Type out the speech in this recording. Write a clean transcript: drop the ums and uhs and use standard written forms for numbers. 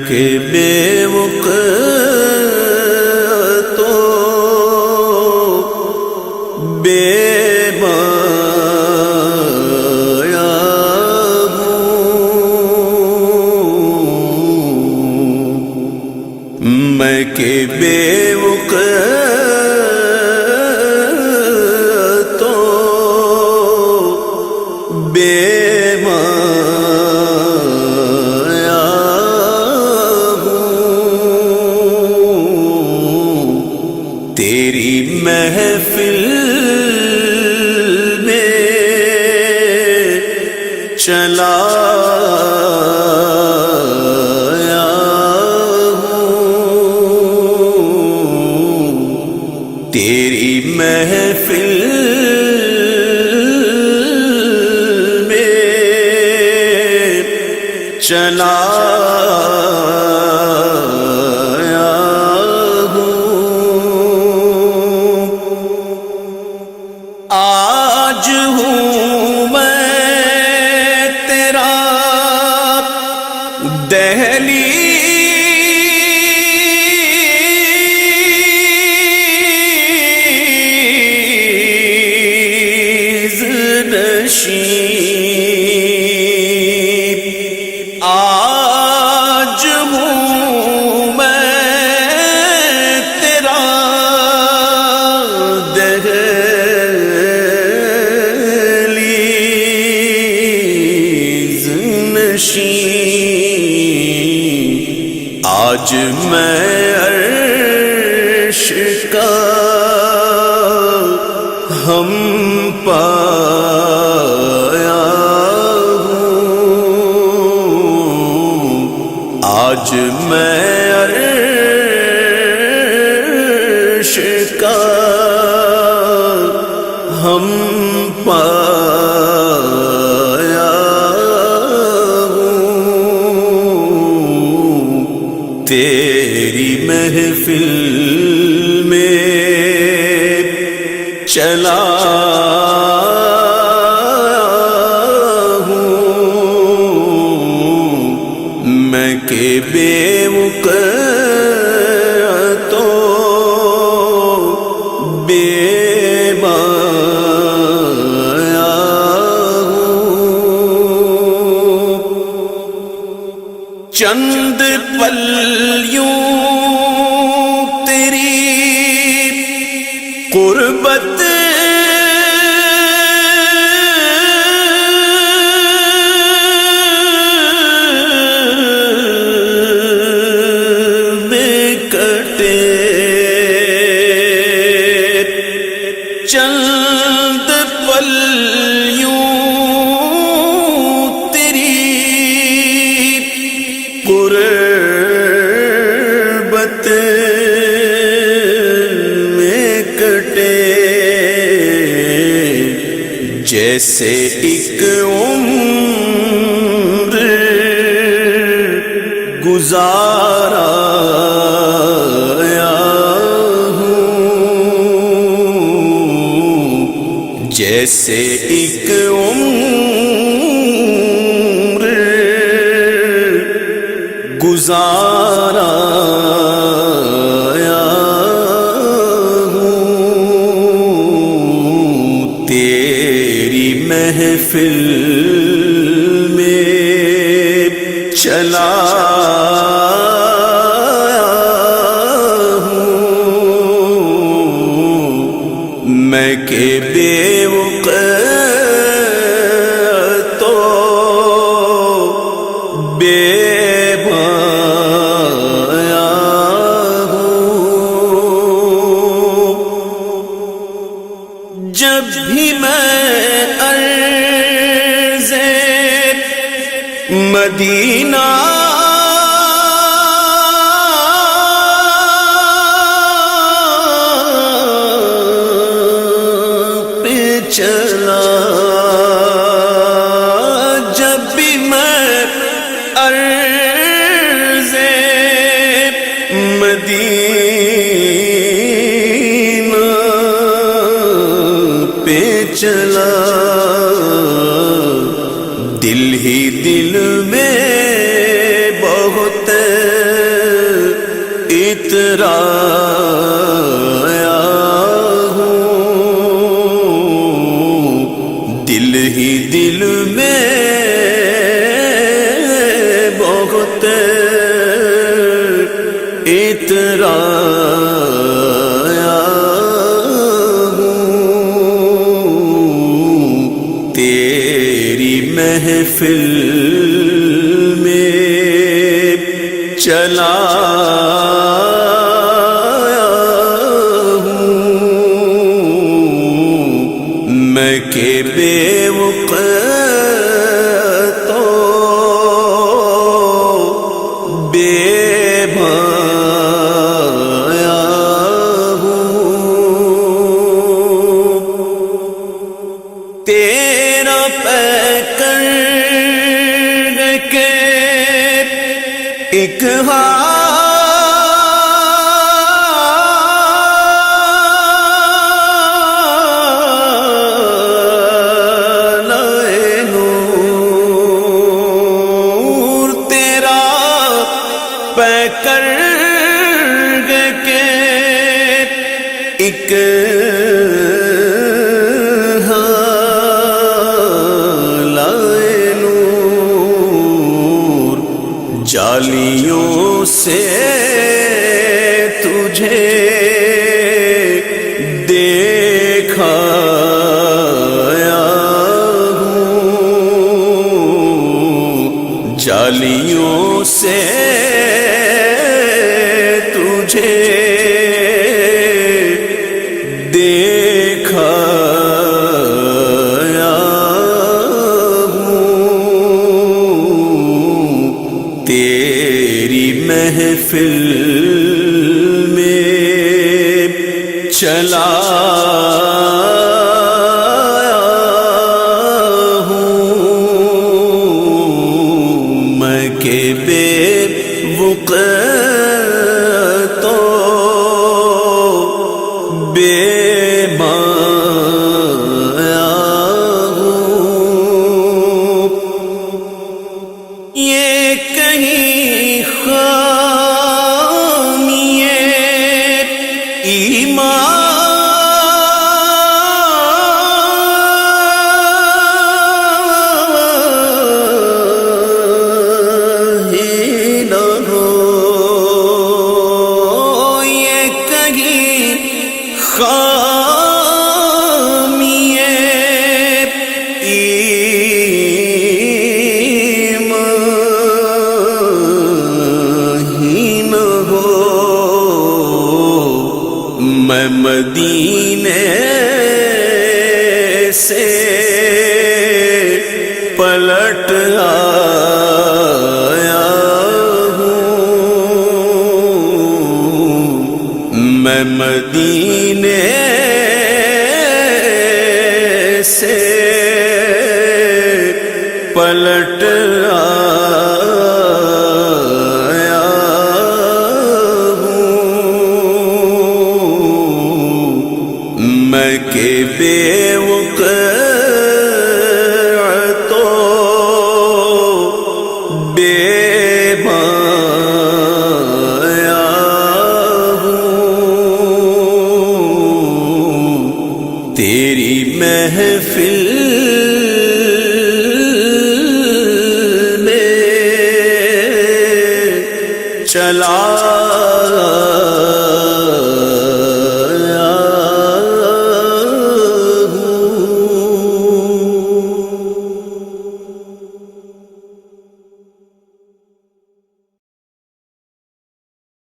کہ بے وقت تو بے مایا ہوں، میں کہ بے وقت تو بے محفل میں چلا آیا ہوں، تیری محفل میں چلا آج ہوں میں تیرا دہلیز نشین، آج ہوں میں تیرا آج میں عرش کا ہم پایا ہوں، آج میں عرش کا ہم پایا ہوں، تیری محفل میں چلا ہوں، میں کہ بے وقت تو بے مایا ہوں، چند پل یوں تیری قربت میں کٹے، چند پل یوں تیری قربت میں کٹے، جیسے ایک عمر گزارا ہوں، جیسے ایک عمر گزارا ہوں، تیری محفل میں چلا ہوں، میں کہ بے وقت تو بے مایا ہوں، جب بھی میں عرض مدینہ پہ چلا، جب بھی میں عرض مدینہ پہ چلا، دل ہی دل میں بہت اترایا ہوں، دل ہی دل میں بہت اترایا ہوں، تیری محفل میں چلا میں کہ بے وقت تو بے بھایا ہوں، تیرا پیکر کے ایک کر کے ایک لائے نور، جالیوں سے تجھے دیکھایا ہوں، جالیوں سے تجھے دیکھایا ہوں، تیری محفل میں چلا ہوں، میں کہ بے وقت تو بے مایا ہوں، یہ کہیں خامی ایمان خامی ایمان ہی نہ ہو، میں مدینے سے پلٹ آیا ہوں، میں مدینے سے پلٹ آیا ہوں، میں کہ بے وقت تو بے بھایا ہوں، تیری محفل میں چلا